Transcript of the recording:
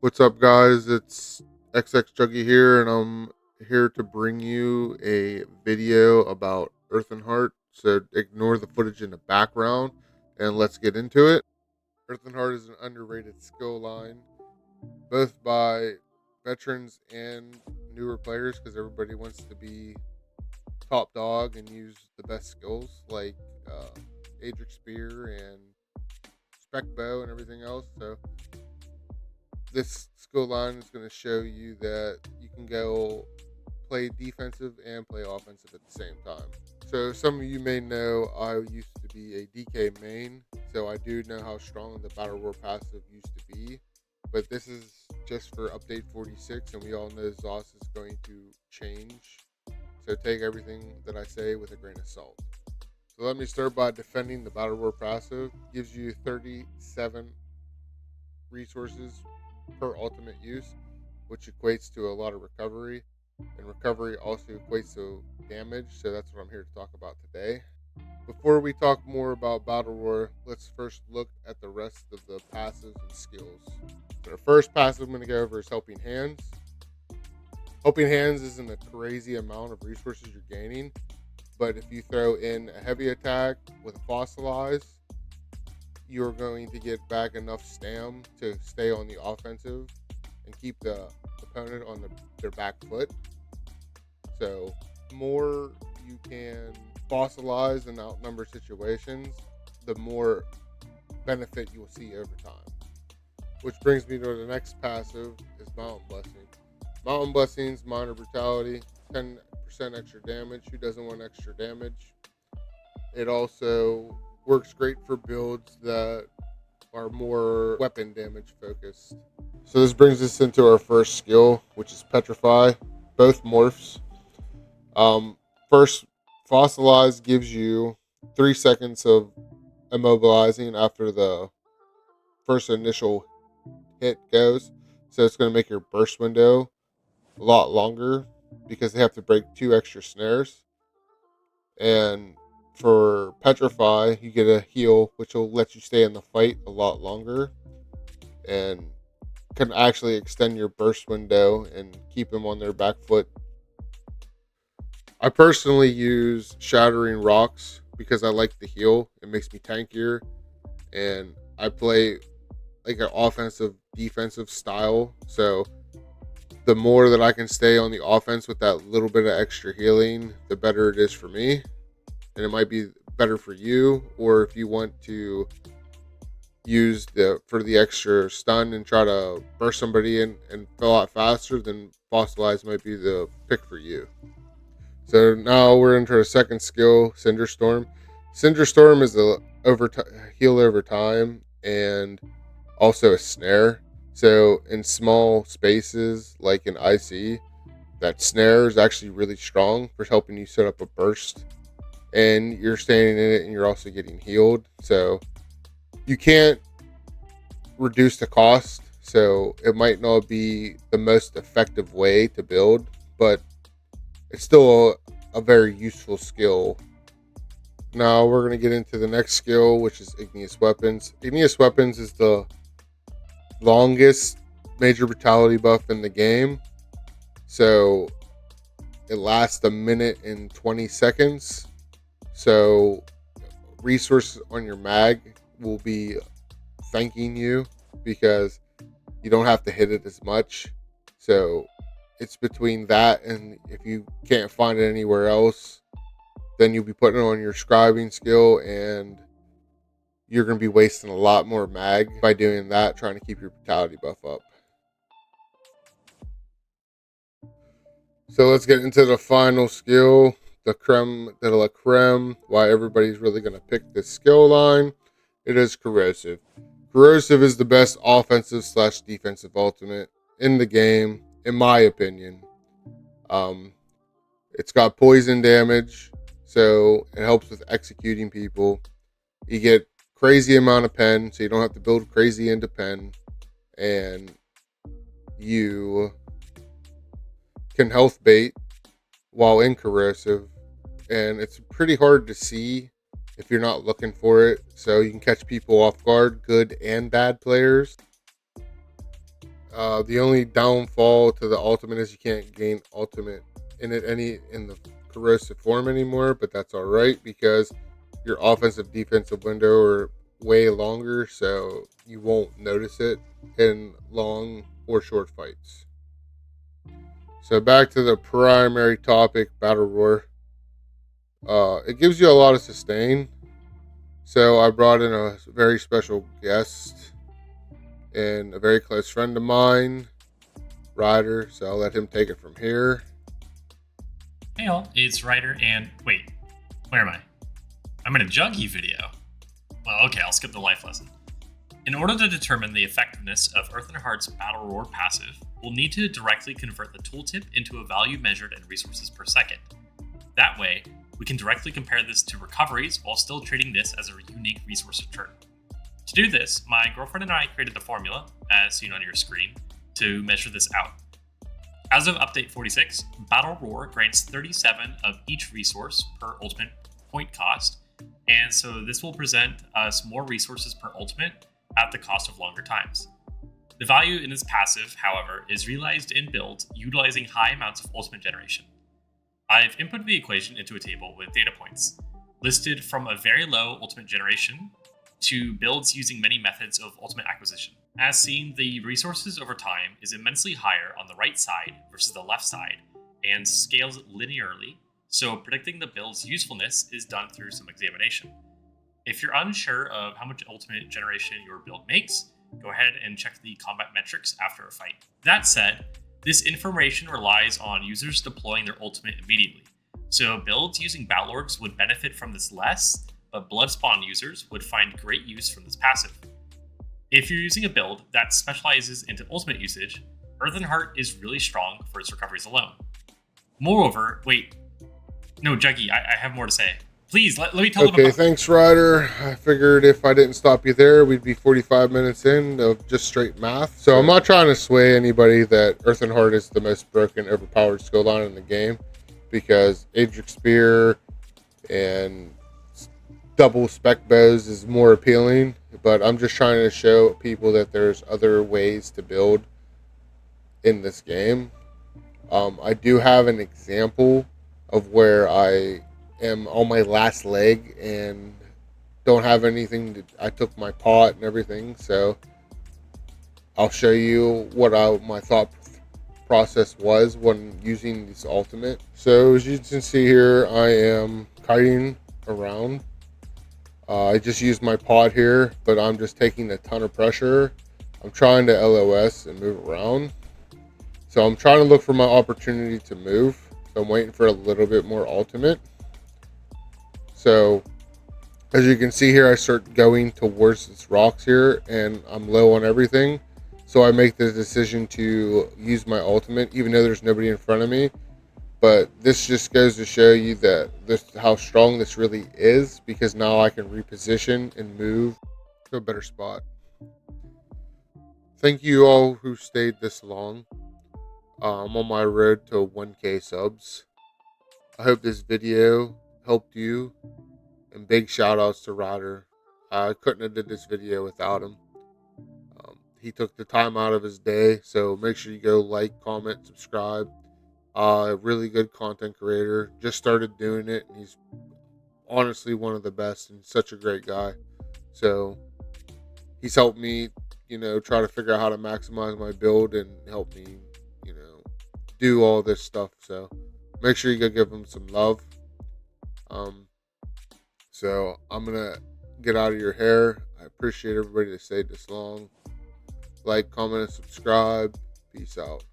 What's up, guys? It's XX Juggy here, and I'm here to bring you a video about Earthen. So ignore the footage in the background, and let's get into it. Earthen is an underrated skill line, both by veterans and newer players, because everybody wants to be top dog and use the best skills like uh, Adric Spear and Spec Bow and everything else. So this skill line is going to show you that you can go play defensive and play offensive at the same time. So some of you may know I used to be a DK main, so I do know how strong the Battle Roar passive used to be. But this is just for update 46, and we all know ZOS is going to change. So take everything that I say with a grain of salt. So let me start by defending the Battle Roar passive. Gives you 37 resources per ultimate use, which equates to a lot of recovery. And recovery also equates to damage, so that's what I'm here to talk about today. Before we talk more about Battle Roar, let's first look at the rest of the passives and skills. So the first passive I'm going to go over is Helping Hands. Helping Hands isn't a crazy amount of resources you're gaining, but if you throw in a heavy attack with a Fossilize, you're going to get back enough stam to stay on the offensive and keep the opponent on their back foot. So the more you can fossilize in outnumber situations, the more benefit you will see over time. Which brings me to the next passive is Mountain Blessing. Mountain Blessings, minor brutality, 10% extra damage. Who doesn't want extra damage? It also works great for builds that are more weapon damage focused. So this brings us into our first skill, which is Petrify. Both morphs. First, Fossilize gives you 3 seconds of immobilizing after the first initial hit goes. So it's going to make your burst window a lot longer because they have to break 2 extra snares. And for Petrify, you get a heal, which will let you stay in the fight a lot longer and can actually extend your burst window and keep them on their back foot. I personally use Shattering Rocks because I like the heal. It makes me tankier, and I play like an offensive defensive style. So the more that I can stay on the offense with that little bit of extra healing, the better it is for me. And it might be better for you, or if you want to use the extra stun and try to burst somebody in and fill out faster, then Fossilize might be the pick for you. So now we're into our second skill, Cinder Storm. Cinder Storm is a heal over time and also a snare. So in small spaces like in IC, that snare is actually really strong for helping you set up a burst. And you're standing in it and you're also getting healed. So you can't reduce the cost. So it might not be the most effective way to build, but it's still a very useful skill. Now we're going to get into the next skill, which is Igneous Weapons. Igneous Weapons is the longest major brutality buff in the game. So it lasts a minute and 20 seconds. So resources on your mag will be thanking you because you don't have to hit it as much. So it's between that, and if you can't find it anywhere else, then you'll be putting it on your scribing skill, and you're going to be wasting a lot more mag by doing that, trying to keep your brutality buff up. So let's get into the final skill, the creme de la creme, why everybody's really going to pick this skill line. It is Corrosive. Corrosive is the best offensive / defensive ultimate in the game, in my opinion. It's got poison damage, so it helps with executing people. You get crazy amount of pen, so you don't have to build crazy into pen, and you can health bait while in corrosive, and it's pretty hard to see if you're not looking for it, so you can catch people off guard, good and bad players. The only downfall to the ultimate is you can't gain ultimate in the corrosive form anymore, but that's all right because your offensive defensive window are way longer, so you won't notice it in long or short fights. So back to the primary topic, battle roar. It gives you a lot of sustain. So I brought in a very special guest and a very close friend of mine, Ryder. So I'll let him take it from here. Hey all, it's Ryder, and wait, where am I? I'm in a Juggy video. Well, okay, I'll skip the life lesson. In order to determine the effectiveness of Earthen Heart's Battle Roar passive, we'll need to directly convert the tooltip into a value measured in resources per second. That way, we can directly compare this to recoveries while still treating this as a unique resource return. To do this, my girlfriend and I created the formula, as seen on your screen, to measure this out. As of update 46, Battle Roar grants 37 of each resource per ultimate point cost, and so this will present us more resources per ultimate at the cost of longer times. The value in this passive, however, is realized in builds utilizing high amounts of ultimate generation. I've inputted the equation into a table with data points, listed from a very low ultimate generation to builds using many methods of ultimate acquisition. As seen, the resources over time is immensely higher on the right side versus the left side and scales linearly, so predicting the build's usefulness is done through some examination. If you're unsure of how much ultimate generation your build makes, go ahead and check the combat metrics after a fight. That said, this information relies on users deploying their ultimate immediately, so builds using Battleorgs would benefit from this less, but Bloodspawn users would find great use from this passive. If you're using a build that specializes into ultimate usage, Earthen Heart is really strong for its recoveries alone. Moreover, Juggy, I have more to say. Please, let me tell them about... Okay, thanks, Ryder. I figured if I didn't stop you there, we'd be 45 minutes in of just straight math. So I'm not trying to sway anybody that Earthen Heart is the most broken, overpowered skill line in the game, because Adric Spear and double spec bows is more appealing, but I'm just trying to show people that there's other ways to build in this game. I do have an example of where I am on my last leg and don't have anything I took my pot and everything, so I'll show you what my thought process was when using this ultimate. So as you can see here, I am kiting around. I just used my pod here, but I'm just taking a ton of pressure. I'm trying to LOS and move around. So I'm trying to look for my opportunity to move. So I'm waiting for a little bit more ultimate. So as you can see here, I start going towards these rocks here and I'm low on everything. So I make the decision to use my ultimate, even though there's nobody in front of me. But this just goes to show you that how strong this really is, because now I can reposition and move to a better spot. Thank you all who stayed this long. I'm on my road to 1K subs. I hope this video helped you, and big shout outs to Ryder. I couldn't have did this video without him. He took the time out of his day, so make sure you go like, comment, subscribe. Really good content creator. Just started doing it, and he's honestly one of the best and such a great guy. So he's helped me, try to figure out how to maximize my build and help me, do all this stuff. So make sure you go give him some love. So I'm gonna get out of your hair. I appreciate everybody that stayed this long. Like, comment, and subscribe. Peace out.